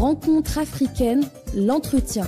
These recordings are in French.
Rencontre africaine, l'entretien.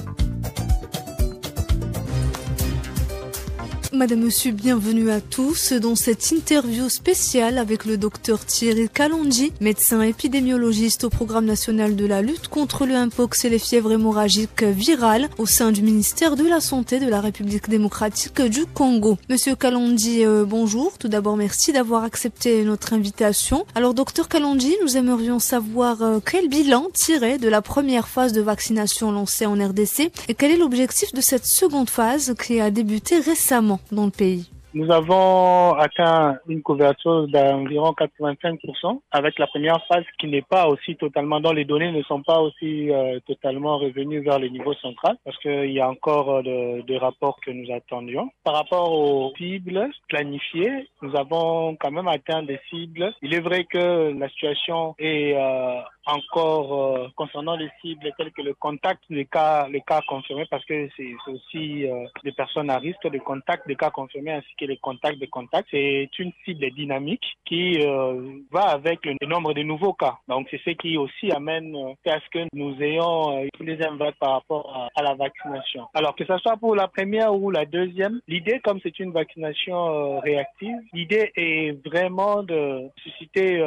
Madame, Monsieur, bienvenue à tous dans cette interview spéciale avec le docteur Thierry Kalonji, médecin épidémiologiste au programme national de la lutte contre le Mpox et les fièvres hémorragiques virales au sein du ministère de la Santé de la République démocratique du Congo. Monsieur Kalonji, bonjour. Tout d'abord, merci d'avoir accepté notre invitation. Alors, docteur Kalonji, nous aimerions savoir quel bilan tirer de la première phase de vaccination lancée en RDC et quel est l'objectif de cette seconde phase qui a débuté récemment dans le pays. Nous avons atteint une couverture d'environ 85% avec la première phase qui n'est pas aussi totalement, dont les données ne sont pas aussi totalement revenues vers le niveau central parce qu'il y a encore des rapports que nous attendions. Par rapport aux cibles planifiées, nous avons quand même atteint des cibles. Il est vrai que la situation est encore concernant les cibles telles que le contact des cas confirmés parce que c'est aussi des personnes à risque de contact des cas confirmés ainsi que les contacts de contact. C'est une cible dynamique qui va avec le nombre de nouveaux cas. Donc c'est ce qui aussi amène à ce que nous ayons tous les impacts par rapport à la vaccination. Alors que ce soit pour la première ou la deuxième, l'idée comme c'est une vaccination réactive, l'idée est vraiment de susciter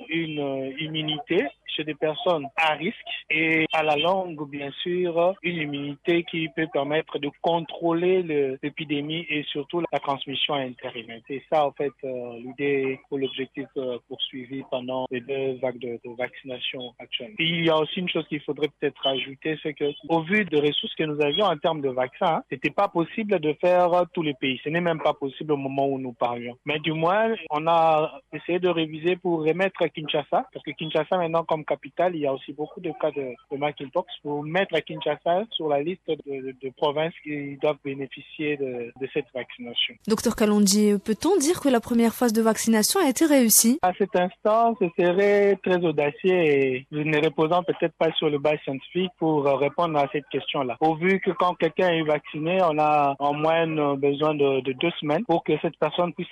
une immunité chez des personnes à risque et à la longue, bien sûr, une immunité qui peut permettre de contrôler l'épidémie et surtout la transmission interhumaine. C'est ça, en fait, l'idée ou l'objectif poursuivi pendant les deux vagues de vaccination actuelles. Et il y a aussi une chose qu'il faudrait peut-être ajouter, c'est que au vu des ressources que nous avions en termes de vaccins, c'était pas possible de faire tous les pays. Ce n'est même pas possible au moment où nous parlions. Mais du moins, on a essayé de réviser pour remettre Kinshasa, parce que Kinshasa maintenant comme capitale, il y a aussi beaucoup de cas de monkeypox, pour mettre Kinshasa sur la liste de provinces qui doivent bénéficier de cette vaccination. Docteur Kalonji, peut-on dire que la première phase de vaccination a été réussie? À cet instant, ce serait très audacieux et je ne reposant peut-être pas sur le base scientifique pour répondre à cette question-là. Au vu que quand quelqu'un est vacciné, on a en moyenne besoin de 2 semaines pour que cette personne puisse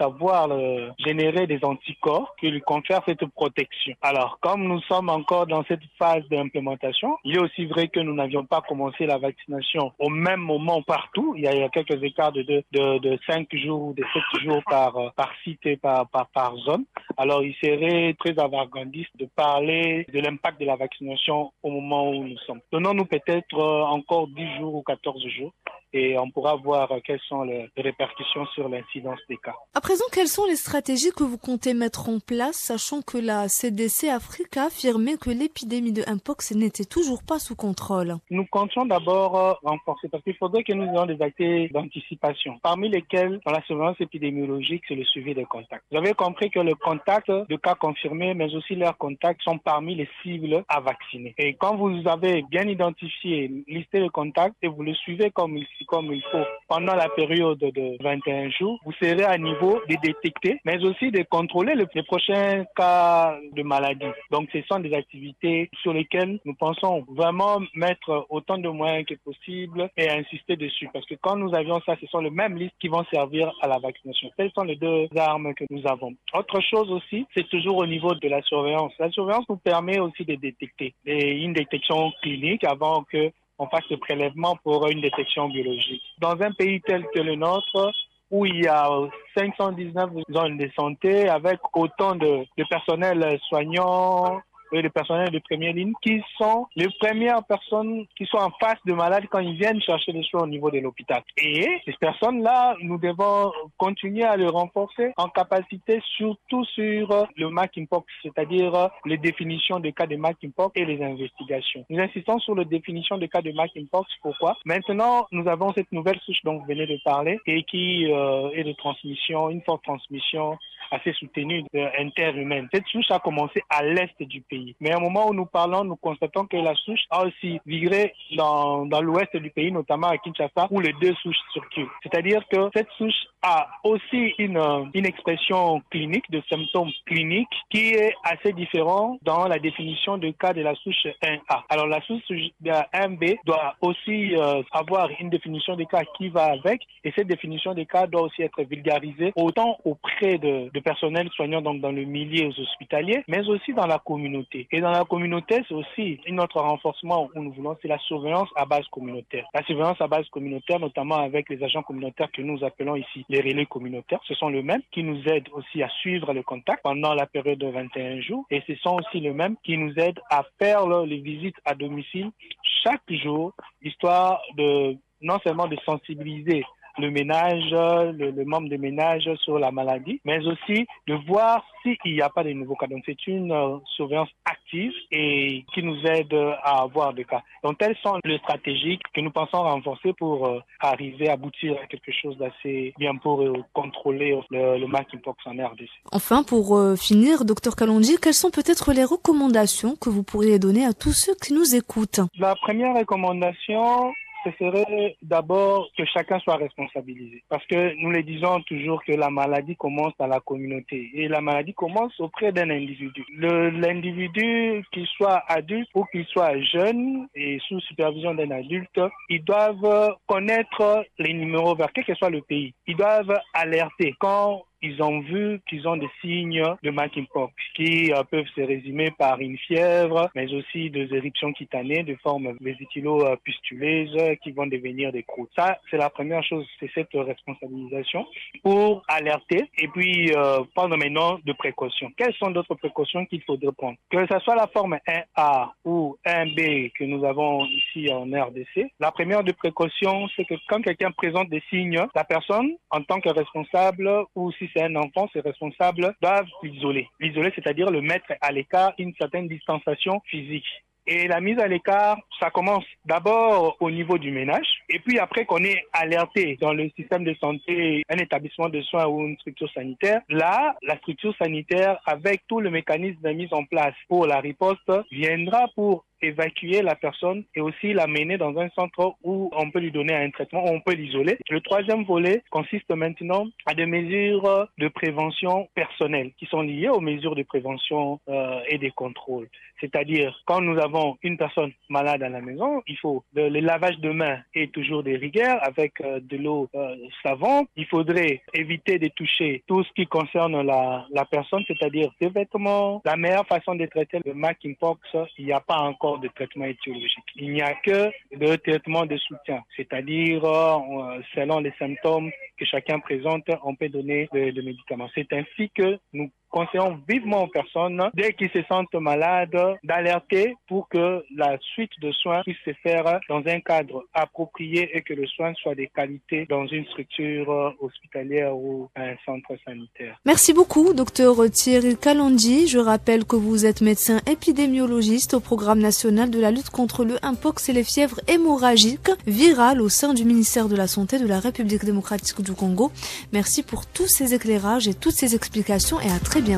générer des anticorps qui lui confèrent cette protection. Alors, comme nous sommes encore dans cette phase d'implémentation, il est aussi vrai que nous n'avions pas commencé la vaccination au même moment partout. Il y a quelques écarts de 5 jours ou de 7 jours par site et par zone. Alors, il serait très avant-gardiste de parler de l'impact de la vaccination au moment où nous sommes. Donnons-nous peut-être encore 10 jours ou 14 jours et on pourra voir quelles sont les répercussions sur l'incidence des cas. À présent, quelles sont les stratégies que vous comptez mettre en place, sachant que la CDC Afrique a affirmé que l'épidémie de Mpox n'était toujours pas sous contrôle? Nous comptons d'abord renforcer, parce qu'il faudrait que nous ayons des actes d'anticipation, parmi lesquels, dans la surveillance épidémiologique, c'est le suivi des contacts. Vous avez compris que le contact de cas confirmés, mais aussi leurs contacts, sont parmi les cibles à vacciner. Et quand vous avez bien identifié, listé le contact et vous le suivez comme il faut pendant la période de 21 jours, vous serez à niveau de détecter, mais aussi de contrôler les prochains cas de maladie. Donc, ce sont des activités sur lesquelles nous pensons vraiment mettre autant de moyens que possible et insister dessus. Parce que quand nous avions ça, ce sont les mêmes listes qui vont servir à la vaccination. Telles sont les deux armes que nous avons. Autre chose aussi, c'est toujours au niveau de la surveillance. La surveillance nous permet aussi de détecter une détection clinique avant que on fasse le prélèvement pour une détection biologique. Dans un pays tel que le nôtre, où il y a 519 zones de santé avec autant de personnel soignant et les personnels de première ligne qui sont les premières personnes qui sont en face de malades quand ils viennent chercher les soins au niveau de l'hôpital. Et ces personnes-là, nous devons continuer à les renforcer en capacité, surtout sur le monkeypox, c'est-à-dire les définitions des cas de monkeypox et les investigations. Nous insistons sur la définition des cas de monkeypox. Pourquoi? Maintenant, nous avons cette nouvelle souche dont vous venez de parler et qui est de transmission, une forte transmission assez soutenue interhumaine. Cette souche a commencé à l'est du pays. Mais au moment où nous parlons, nous constatons que la souche a aussi migré dans l'ouest du pays, notamment à Kinshasa, où les deux souches circulent. C'est-à-dire que cette souche a aussi une expression clinique, de symptômes cliniques, qui est assez différent dans la définition de cas de la souche 1A. Alors la souche 1B doit aussi avoir une définition des cas qui va avec, et cette définition des cas doit aussi être vulgarisée autant auprès de personnel soignant donc dans le milieu hospitalier, mais aussi dans la communauté. communauté. Et dans la communauté, c'est aussi un autre renforcement où nous voulons, c'est la surveillance à base communautaire. La surveillance à base communautaire, notamment avec les agents communautaires que nous appelons ici les relais communautaires, ce sont les mêmes qui nous aident aussi à suivre le contact pendant la période de 21 jours et ce sont aussi les mêmes qui nous aident à faire les visites à domicile chaque jour, histoire de non seulement de sensibiliser le ménage, le membre de ménage sur la maladie, mais aussi de voir s'il n'y a pas de nouveaux cas. Donc c'est une surveillance active et qui nous aide à avoir des cas. Donc telles sont les stratégies que nous pensons renforcer pour arriver à aboutir à quelque chose d'assez bien pour contrôler le monkeypox en RDC. Enfin, pour finir, Dr Kalonji, quelles sont peut-être les recommandations que vous pourriez donner à tous ceux qui nous écoutent? La première recommandation, ce serait d'abord que chacun soit responsabilisé. Parce que nous le disons toujours que la maladie commence dans la communauté. Et la maladie commence auprès d'un individu. L'individu, qu'il soit adulte ou qu'il soit jeune et sous supervision d'un adulte, ils doivent connaître les numéros verts, quel que soit le pays. Ils doivent alerter quand ils ont vu qu'ils ont des signes de monkeypox qui peuvent se résumer par une fièvre, mais aussi des éruptions cutanées de forme vésiculaire-pustuleuse qui vont devenir des croûtes. Ça, c'est la première chose, c'est cette responsabilisation pour alerter et puis prendre maintenant de précautions. Quelles sont d'autres précautions qu'il faudrait prendre? Que ce soit la forme 1A ou 1B que nous avons ici en RDC, la première de précaution, c'est que quand quelqu'un présente des signes, la personne, en tant que responsable ou si c'est un enfant, ses responsables doivent l'isoler. L'isoler, c'est-à-dire le mettre à l'écart, une certaine distanciation physique. Et la mise à l'écart, ça commence d'abord au niveau du ménage. Et puis après qu'on est alerté dans le système de santé, un établissement de soins ou une structure sanitaire, là, la structure sanitaire, avec tout le mécanisme de mise en place pour la riposte, viendra pour évacuer la personne et aussi la mener dans un centre où on peut lui donner un traitement, où on peut l'isoler. Le troisième volet consiste maintenant à des mesures de prévention personnelles qui sont liées aux mesures de prévention et des contrôles. C'est-à-dire, quand nous avons une personne malade à la maison, il faut le lavage de mains et toujours des rigueurs avec de l'eau savante. Il faudrait éviter de toucher tout ce qui concerne la personne, c'est-à-dire des vêtements. La meilleure façon de traiter le monkeypox, il n'y a pas encore de traitement étiologique. Il n'y a que de traitement de soutien, c'est-à-dire selon les symptômes que chacun présente, on peut donner des médicaments. C'est ainsi que nous conseillons vivement aux personnes, dès qu'ils se sentent malades, d'alerter pour que la suite de soins puisse se faire dans un cadre approprié et que le soin soit de qualité dans une structure hospitalière ou un centre sanitaire. Merci beaucoup, Dr Thierry Kalonji. Je rappelle que vous êtes médecin épidémiologiste au programme national de la lutte contre le mpox et les fièvres hémorragiques virales au sein du ministère de la Santé de la République démocratique du Congo. Merci pour tous ces éclairages et toutes ces explications et à très bientôt.